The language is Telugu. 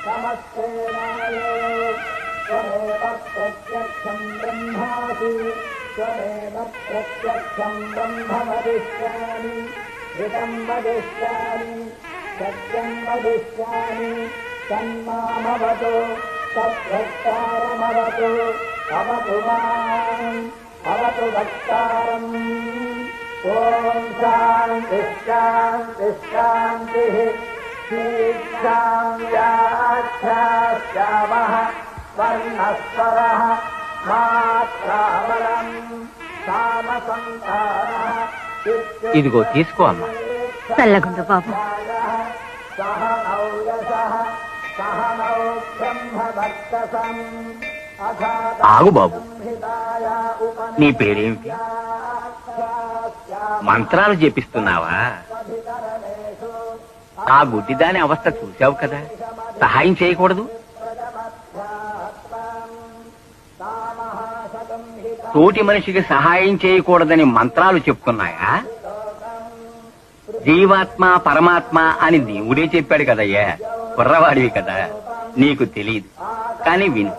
नमस्तेनाय त्वमेव प्रत्यक्षं ब्रह्मासि त्वमेव प्रत्यक्षं ब्रह्म वदिष्यामि ऋतं वदिष्यामि सत्यं वदिष्यामि तन्मामवतु तद्वक्तारमवतु अवतु माम् अवतु वक्तारम् ॐ शान्तिः शान्तिः शान्तिः शीक्षां व्याख्यास्यामः वर्णस्वरः మాత్రాబలం సామసంతానః ఇదిగో తీసుకో అమ్మా. చల్లగుండ బాబు. సహనౌ యశః సహనౌ బ్రహ్మవర్చసం ఆగు బాబు, నీ పేరేమిటి? మంత్రాలు జపిస్తున్నావా? ఆ గుడ్డిదాని అవస్థ చూశావు కదా, సహాయం చేయకూడదు? తోటి మనిషికి సహాయం చేయకూడదని మంత్రాలు చెప్తున్నాయా? జీవాత్మ పరమాత్మ అని దేవుడే చెప్పాడు కదయ్యా. కుర్రవాడివి కదా, నీకు తెలియదు. కానీ విను,